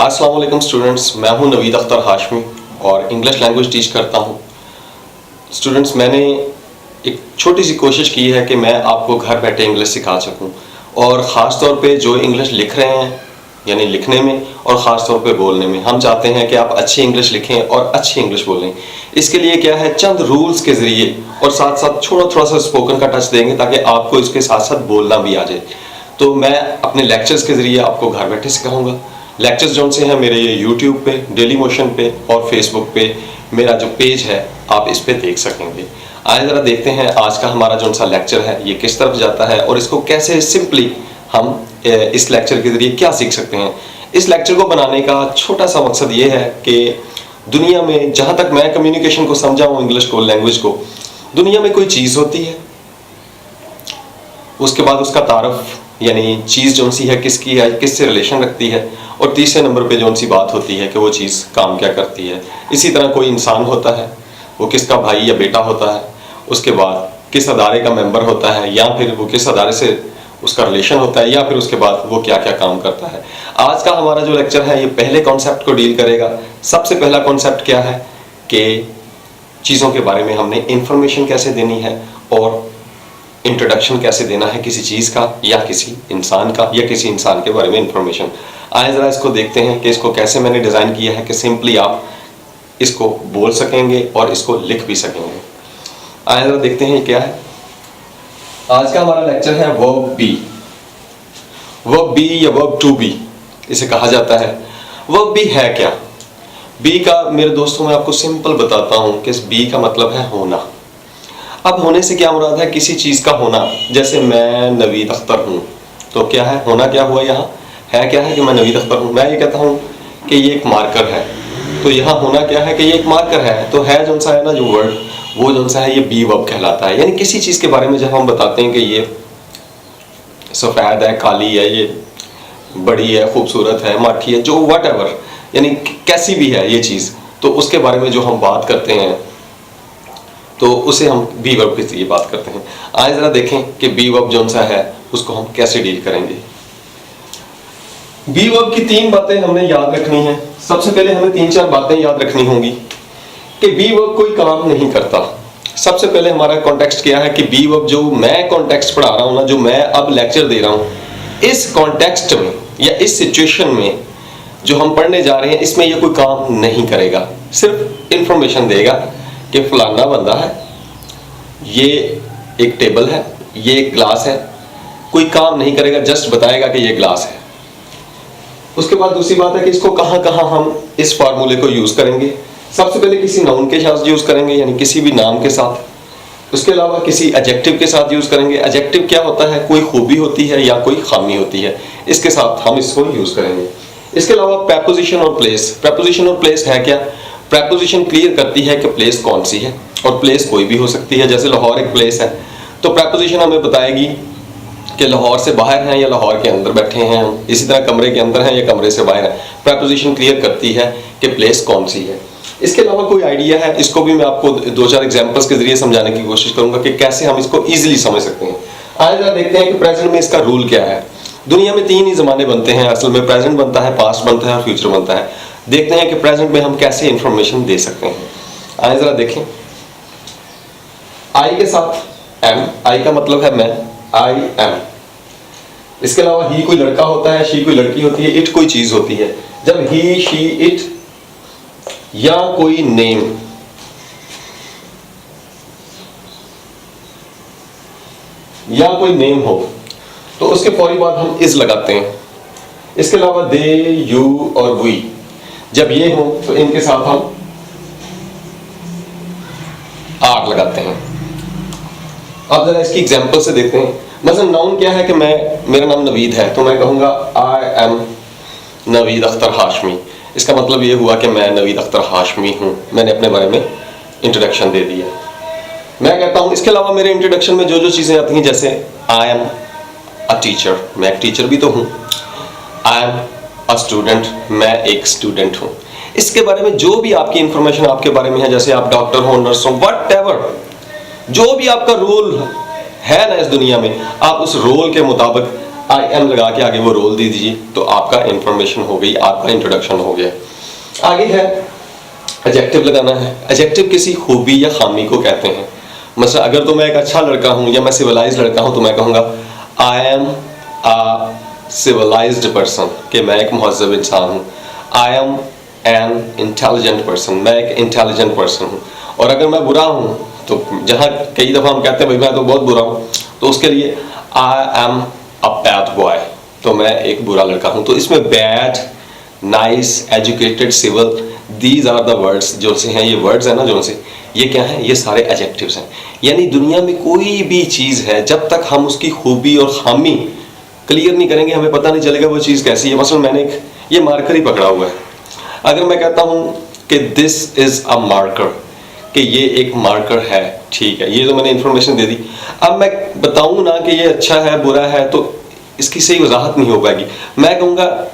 अस्सलाम वालेकुम स्टूडेंट्स, मैं हूं नवीद अख्तर हाशमी और इंग्लिश लैंग्वेज टीच करता हूं। स्टूडेंट्स, मैंने एक छोटी सी कोशिश की है कि मैं आपको घर बैठे इंग्लिश सिखा सकूं और ख़ास तौर पे जो इंग्लिश लिख रहे हैं यानी लिखने में और ख़ास तौर पे बोलने में हम चाहते हैं कि आप अच्छी इंग्लिश लिखें और अच्छी इंग्लिश बोलें। इसके लिए क्या है, चंद रूल्स के ज़रिए और साथ साथ थोड़ा सा स्पोकन का टच देंगे ताकि आपको इसके साथ साथ बोलना भी आ जाए। तो मैं अपने लेक्चर्स के ज़रिए आपको घर बैठे सिखाऊंगा। लेक्चर्स जो से हैं मेरे ये यूट्यूब पे, डेली मोशन पे और फेसबुक पे मेरा जो पेज है आप इस पे देख सकेंगे। आइए ज़रा देखते हैं आज का हमारा जो सा लेक्चर है ये किस तरफ जाता है और इसको कैसे सिंपली हम इस लेक्चर के ज़रिए क्या सीख सकते हैं। इस लेक्चर को बनाने का छोटा सा मकसद ये है कि दुनिया में जहाँ तक मैं कम्युनिकेशन को समझा हूँ, इंग्लिश को, लैंग्वेज को, दुनिया में कोई चीज़ होती है, उसके बाद उसका तारफ़ यानी चीज़ जो सी है किसकी है, किससे रिलेशन रखती है, और तीसरे नंबर पे जो सी बात होती है कि वो चीज़ काम क्या करती है। इसी तरह कोई इंसान होता है, वो किसका भाई या बेटा होता है, उसके बाद किस अदारे का मेंबर होता है या फिर वो किस अदारे से उसका रिलेशन होता है या फिर उसके बाद वो क्या क्या काम करता है। आज का हमारा जो लेक्चर है ये पहले कॉन्सेप्ट को डील करेगा। सबसे पहला कॉन्सेप्ट क्या है कि चीज़ों के बारे में हमने इंफॉर्मेशन कैसे देनी है और इंट्रोडक्शन कैसे देना है किसी चीज़ का या किसी इंसान का या किसी इंसान के बारे में इंफॉर्मेशन। आए ज़रा इसको देखते हैं कि इसको कैसे मैंने डिज़ाइन किया है कि सिंपली आप इसको बोल सकेंगे और इसको लिख भी सकेंगे। आए ज़रा देखते हैं क्या है। आज का हमारा लेक्चर है वर्ब बी। वर्ब बी या वर्ब टू बी इसे कहा जाता है। वर्ब बी है क्या? बी का मेरे दोस्तों मैं आपको सिंपल बताता हूँ कि इस बी का मतलब है होना। अब होने से क्या मुराद है? किसी चीज़ का होना। जैसे मैं नवीद अख्तर हूँ तो क्या है, होना क्या हुआ, यहाँ है क्या है कि मैं नवीद अख्तर हूँ। मैं ये कहता हूँ कि ये एक मार्कर है तो यहाँ होना क्या है कि ये एक मार्कर है। तो है जो सा है ना जो वर्ड, वो जो सा है ये बी वर्ब कहलाता है। यानी किसी चीज़ के बारे में जब हम बताते हैं कि ये सफ़ेद है, काली है, ये बड़ी है, खूबसूरत है, माठी है, जो वट एवर यानी कैसी भी है ये चीज़, तो उसके बारे में जो हम बात करते हैं तो उसे हम बी वर्ब के जरिए बात करते हैं। आइए ज़रा देखें कि बी वर्ब जो सा है उसको हम कैसे डील करेंगे। बी वर्ब की तीन बातें हमने याद रखनी है। सबसे पहले हमें तीन चार बातें याद रखनी होंगी कि बी वर्ब कोई काम नहीं करता। सबसे पहले हमारा कॉन्टेक्स्ट क्या है कि बी वर्ब जो मैं कॉन्टेक्स्ट पढ़ा रहा हूँ ना, जो मैं अब लेक्चर दे रहा हूँ, इस कॉन्टेक्स्ट में या इस सिचुएशन में जो हम पढ़ने जा रहे हैं इसमें ये कोई काम नहीं करेगा, सिर्फ इंफॉर्मेशन देगा कि फलाना बंदा है, ये एक टेबल है, ये एक ग्लास है। कोई काम नहीं करेगा, जस्ट बताएगा कि ये ग्लास है। उसके बाद दूसरी बात है कि इसको कहाँ कहाँ हम इस फार्मूले को यूज़ करेंगे। सबसे पहले किसी नाउन के साथ यूज़ करेंगे यानी किसी भी नाम के साथ। उसके अलावा किसी एडजेक्टिव के साथ यूज़ करेंगे। एडजेक्टिव क्या होता है? कोई खूबी होती है या कोई खामी होती है, इसके साथ हम इसको यूज़ करेंगे। इसके अलावा प्रेपोजिशन और प्लेस। प्रेपोजिशन और प्लेस है क्या? प्रेपोजिशन क्लियर करती है कि प्लेस कौन सी है और प्लेस कोई भी हो सकती है। जैसे लाहौर एक प्लेस है तो प्रेपोजिशन हमें बताएगी कि लाहौर से बाहर हैं या लाहौर के अंदर बैठे हैं हम। इसी तरह कमरे के अंदर हैं या कमरे से बाहर हैं। प्रेपोजिशन क्लियर करती है कि प्लेस कौन सी है। इसके अलावा कोई आइडिया है, इसको भी मैं आपको दो चार एग्जांपल्स के जरिए समझाने की कोशिश करूंगा कि कैसे हम इसको इजीली समझ सकते हैं। आइए जरा देखते हैं कि प्रेजेंट में इसका रूल क्या है। दुनिया में तीन ही ज़माने बनते हैं असल में, प्रेजेंट बनता है, पास्ट बनता है और फ्यूचर बनता है। देखते हैं कि प्रेजेंट में हम कैसे इंफॉर्मेशन दे सकते हैं। आइए जरा देखें। आई के साथ एम, आई का मतलब है मैं, आई एम। इसके अलावा ही कोई लड़का होता है, शी कोई लड़की होती है, इट कोई चीज होती है। जब ही, शी, इट या कोई नेम, या कोई नेम हो तो उसके फौरी बाद हम इज लगाते हैं। इसके अलावा दे, यू और वी जब ये हो तो इनके साथ हम आर लगाते हैं। अब जरा इसकी एग्जांपल से देखते हैं। मतलब नाउन क्या है कि मेरा नाम नवीद है तो मैं कहूँगा आई एम नवीद अख्तर हाशमी। इसका मतलब ये हुआ कि मैं नवीद अख्तर हाशमी हूँ। मैंने अपने बारे में इंट्रोडक्शन दे दिया। मैं कहता हूँ इसके अलावा मेरे इंट्रोडक्शन में जो जो चीज़ें आती हैं, जैसे आई एम अ टीचर, मैं एक टीचर भी तो हूँ। आई एम अ स्टूडेंट, मैं एक स्टूडेंट हूँ। इसके बारे में जो भी आपकी इंफॉर्मेशन आपके बारे में है, जैसे आप डॉक्टर हो, नर्स हो, वट एवर जो भी आपका रोल है ना इस दुनिया में, आप उस रोल के मुताबिक आई एम लगा के आगे वो रोल दे दीजिए, तो आपका इंफॉर्मेशन हो गई, आपका इंट्रोडक्शन हो गया। आगे है एडजेक्टिव लगाना है। एडजेक्टिव किसी खूबी या खामी को कहते हैं। मतलब अगर तो मैं एक अच्छा लड़का हूँ या मैं सिविलाइज्ड लड़का हूँ तो मैं कहूँगा I am a civilized person, कि मैं एक महज़ब इंसान हूँ। I am an intelligent person, मैं एक इंटेलिजेंट पर्सन हूँ। और अगर मैं बुरा हूँ तो जहाँ कई दफ़ा हम कहते हैं भाई मैं तो बहुत बुरा हूँ, तो उसके लिए I am a bad boy, तो मैं एक बुरा लड़का हूँ। तो इसमें bad, nice, educated, civil, these are the words जो से हैं, ये वर्ड्स हैं ना जो से, ये क्या है, ये सारे एडजेक्टिव्स हैं। यानी दुनिया में कोई भी चीज़ है, जब तक हम उसकी खूबी और खामी क्लियर नहीं करेंगे हमें पता नहीं चलेगा वो चीज़ कैसी है। मसलन मैंने एक ये मार्कर ही पकड़ा हुआ है, अगर मैं कहता हूँ कि दिस इज़ अ मार्कर, कि ये एक मार्कर है, ठीक है, ये तो मैंने इन्फॉर्मेशन दे दी। अब मैं बताऊँ ना कि ये अच्छा है बुरा है, तो इसकी सही वजाहत नहीं हो पाएगी। मैं कहूँगा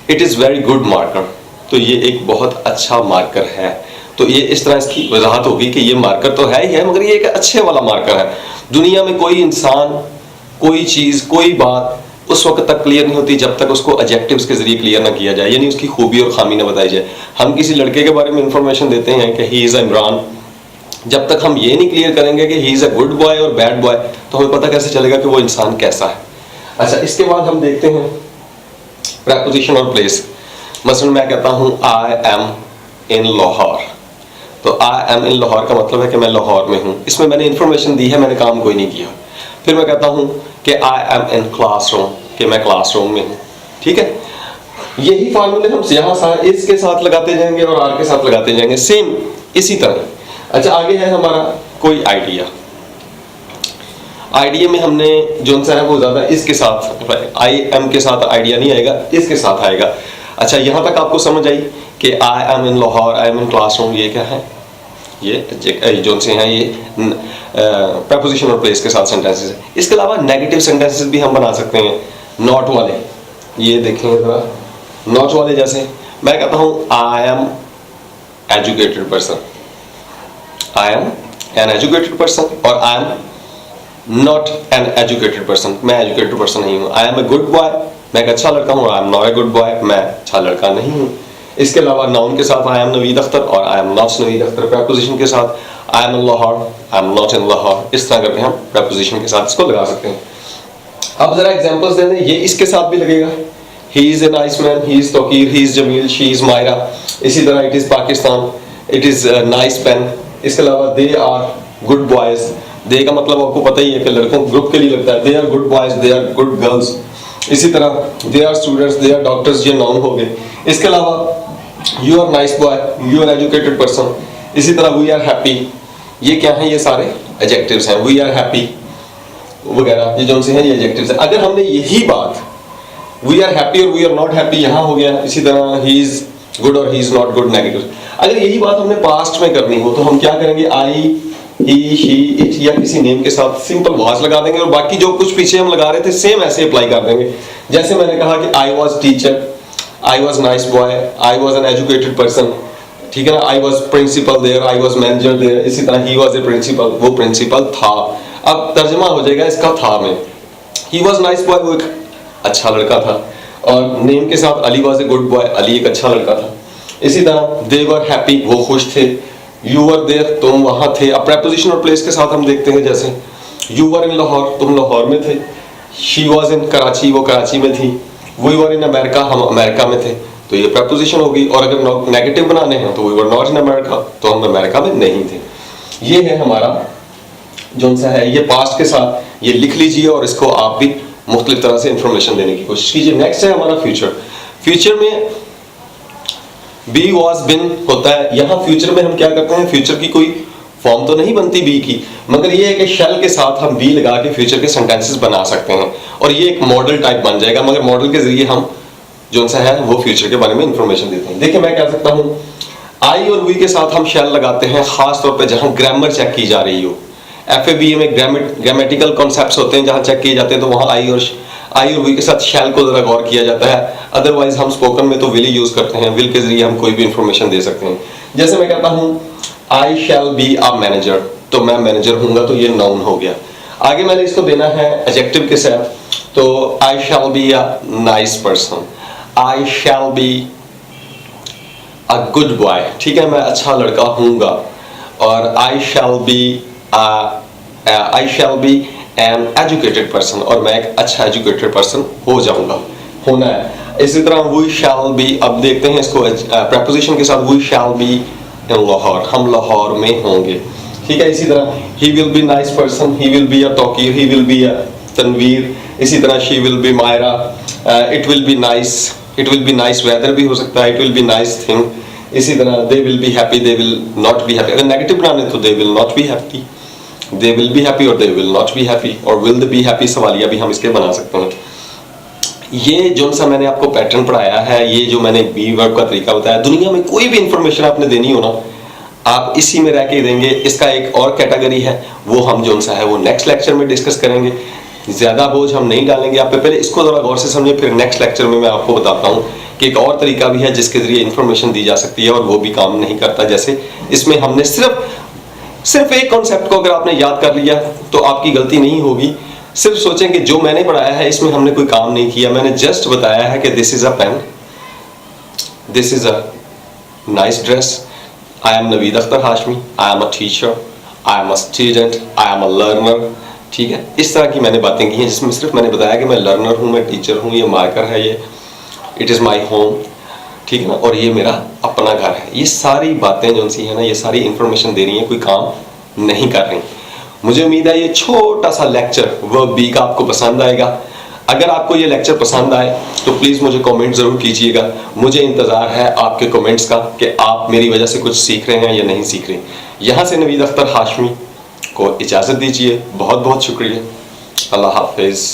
it is very good marker, तो ये एक बहुत अच्छा मार्कर है, तो ये इस तरह इसकी वजाहत होगी कि ये मार्कर तो है ही है, मगर ये एक अच्छे वाला मार्कर है। दुनिया में कोई इंसान, कोई चीज़, कोई बात उस वक्त तक क्लियर नहीं होती जब तक उसको एडजेक्टिव्स के जरिए क्लियर ना किया जाए, यानी उसकी खूबी और खामी ना बताई जाए। हम किसी लड़के के बारे में इंफॉर्मेशन देते हैं कि ही इज़ इमरान, जब तक हम ये नहीं क्लियर करेंगे कि he is a good boy और बैड बॉय, तो हमें पता कैसे चलेगा कि वो इंसान कैसा है। अच्छा, इसके बाद हम देखते हैं प्रेपोजिशन और प्लेस। मसलन मैं कहता हूँ आई एम इन लाहौर, तो आई एम इन लाहौर का मतलब है कि मैं लाहौर में हूँ। इसमें मैंने इंफॉर्मेशन दी है, मैंने काम कोई नहीं किया। फिर मैं कहता हूँ कि आई एम इन क्लासरूम, कि मैं क्लासरूम में हूँ, ठीक है। यही फार्मूले हम यहाँ इस के साथ लगाते जाएंगे और आर के साथ लगाते जाएंगे, सेम इसी तरह। अच्छा, आगे है हमारा कोई आइडिया। आइडिया में हमने जो सा है वो ज़्यादा इसके साथ, आई एम के साथ आइडिया नहीं आएगा, इसके साथ आएगा। अच्छा, यहाँ तक आपको समझ आई कि I am in Lahore, I am in classroom, ये क्या है, ये जो से हैं ये प्रेपोजिशन और प्लेस के साथ सेंटेंसेस है। इसके अलावा नेगेटिव सेंटेंसेस भी हम बना सकते हैं, नॉट वाले। ये देखें ज़रा, नॉट वाले जैसे मैं कहता हूँ I am educated person, I am an educated person, और I am not an educated person, मैं एजुकेटेड पर्सन नहीं हूँ। I am a good boy, मैं एक अच्छा लड़का हूँ। I am not a good boy, मैं अच्छा लड़का नहीं हूँ। इसके अलावा नाउन के साथ आई एम नवीद अख्तर और I am not Naveed Akhtar. Preposition के साथ I am in Lahore, I am not in Lahore, इस तरह करके हम प्रेपोजिशन के साथ इसको लगा सकते हैं। अब जरा एग्जांपल्स दे दें, ये इसके साथ भी लगेगा, he is a nice man, he is Tauqeer, he is Jameel, she is Myra. इसी तरह it is Pakistan, it is nice pen. इसके अलावा they are good boys, they का मतलब आपको पता ही है कि लड़कों ग्रुप के लिए लगता है, they are good boys, they are good girls. इसी तरह they are students, they are doctors, ये नाउन हो गए। इसके अलावा you are nice boy, you are educated person. इसी तरह वी आर हैप्पी, ये क्या है, ये सारे एडजेक्टिव्स हैं। वी आर हैप्पी वगैरह ये जो से हैं ये एडजेक्टिव्स हैं। अगर हमने यही बात वी आर हैप्पी और वी आर नॉट हैप्पी यहाँ हो गया, इसी तरह ही इज गुड और he is not good negative. अगर यही बात हमने पास्ट में करनी हो तो हम क्या करेंगे, आई, ही, शी, इट या किसी नेम के साथ सिंपल वाज लगा देंगे और बाकी जो कुछ पीछे हम लगा रहे थे सेम ऐसे अप्लाई कर देंगे। जैसे मैंने कहा कि I was teacher, I was nice boy, I was an educated person, ठीक है ना। I was principal there, I was manager there. इसी तरह ही वॉज ए प्रिंसिपल, वो प्रिंसिपल था। अब तर्जमा हो जाएगा इसका था में। ही वॉज नाइस बॉय, वो एक अच्छा लड़का था, और नेम के साथ Ali was a good boy, Ali एक अच्छा लड़का था। इसी तरह दे वर हैप्पी, वो खुश थे। यू वर देयर, तुम वहाँ थे। अब प्रेपोजिशन और प्लेस के साथ हम देखते हैं, जैसे यू वर इन लाहौर, तुम लाहौर में थे। शी वॉज इन कराची, वो कराची में थी। वी वर इन अमेरिका, हम अमेरिका में थे, तो ये प्रेपोजिशन होगी। और अगर नेगेटिव बनाने हैं तो we were not in America, तो हम अमेरिका में नहीं थे। ये है हमारा जो सा है, ये पास्ट के साथ ये लिख लीजिए और इसको आप भी मुख्तलिफ तरह से इंफॉर्मेशन देने की कोशिश कीजिए। नेक्स्ट है हमारा फ्यूचर। फ्यूचर में बी वॉज बिन होता है। यहाँ फ्यूचर में हम क्या करते हैं, फ्यूचर की कोई फॉर्म तो नहीं बनती बी की, मगर ये है कि शेल के साथ हम बी लगा के फ्यूचर के सेंटेंसेस बना सकते हैं और ये एक मॉडल टाइप बन जाएगा। मगर मॉडल के जरिए हम जो सा है वो फ्यूचर के बारे में इंफॉर्मेशन देते हैं। देखिए मैं कह सकता हूँ आई और वी के साथ हम शेल लगाते हैं खास तौर पे जहाँ ग्रामर चेक की जा रही हो। FABA में ग्रामेटिकल कॉन्सेप्ट्स होते हैं जहाँ चेक किए जाते हैं, तो वहाँ आई और वी के साथ शेल को जरा गौर किया जाता है। अदरवाइज हम स्पोकन में तो विल यूज करते हैं, विल के जरिए हम कोई भी इंफॉर्मेशन दे सकते हैं। जैसे मैं कहता हूँ आई शैल बी अ मैनेजर, तो मैं मैनेजर हूँगा, तो ये नाउन हो गया। आगे मैंने इसको देना है एडजेक्टिव के साथ, तो I shall be a nice person, I shall be a good boy, ठीक है, मैं अच्छा लड़का हूँगा। और I shall be an educated person, और मैं एक अच्छा एजुकेटेड पर्सन हो जाऊंगा, होना है। इसी तरह वी शैल बी, अब देखते हैं इसको प्रेपोजिशन के साथ, we shall be in Lahore, हम लाहौर में होंगे, ठीक है। इसी तरह he will be nice person, he will be a Tauqeer, he will be a Tanveer. इसी तरह she will be Myra, it will be nice weather भी हो सकता है, it will be nice thing. इसी तरह they will be happy, they will not be happy, अगर negative बनाने तो they will not be happy, they will be happy और they will not be happy, और विल दे बी हैप्पी सवालिया भी हम इसके बना सकते हैं। ये जो सा मैंने आपको पैटर्न पढ़ाया है, ये जो मैंने बी वर्ब का तरीका बताया, दुनिया में कोई भी इंफॉर्मेशन आपने देनी हो ना, आप इसी में रह के देंगे। इसका एक और कैटेगरी है, वो हम जो सा है वो नेक्स्ट लेक्चर में डिस्कस करेंगे। ज़्यादा बोझ हम नहीं डालेंगे आप पे, पहले इसको ज़रा गौर से समझिए, फिर नेक्स्ट लेक्चर में मैं आपको बताता हूँ कि एक और तरीका भी है जिसके ज़रिए इंफॉर्मेशन दी जा सकती है और वो भी काम नहीं करता। जैसे इसमें हमने सिर्फ एक कॉन्सेप्ट को अगर आपने याद कर लिया तो आपकी गलती नहीं होगी। सिर्फ सोचें कि जो मैंने पढ़ाया है इसमें हमने कोई काम नहीं किया, मैंने जस्ट बताया है कि this is a pen, this is a nice dress, I am Naveed Akhtar Hashmi, I am a teacher, I am a student, I am a learner, ठीक है। इस तरह की मैंने बातें की हैं जिसमें सिर्फ मैंने बताया कि मैं लर्नर हूँ, मैं टीचर हूँ, ये मार्कर है, ये इट इज़ माई होम, ठीक है ना, और ये मेरा अपना घर है। ये सारी बातें जो सी है ना, ये सारी इंफॉर्मेशन दे रही हैं, कोई काम नहीं कर रही। मुझे उम्मीद है ये छोटा सा लेक्चर वर्ब बी का आपको पसंद आएगा। अगर आपको ये लेक्चर पसंद आए तो प्लीज़ मुझे कमेंट ज़रूर कीजिएगा। मुझे इंतज़ार है आपके कमेंट्स का कि आप मेरी वजह से कुछ सीख रहे हैं या नहीं सीख रहे। यहाँ से नवीद अख्तर हाशमी को इजाज़त दीजिए, बहुत बहुत शुक्रिया, अल्लाह हाफिज़।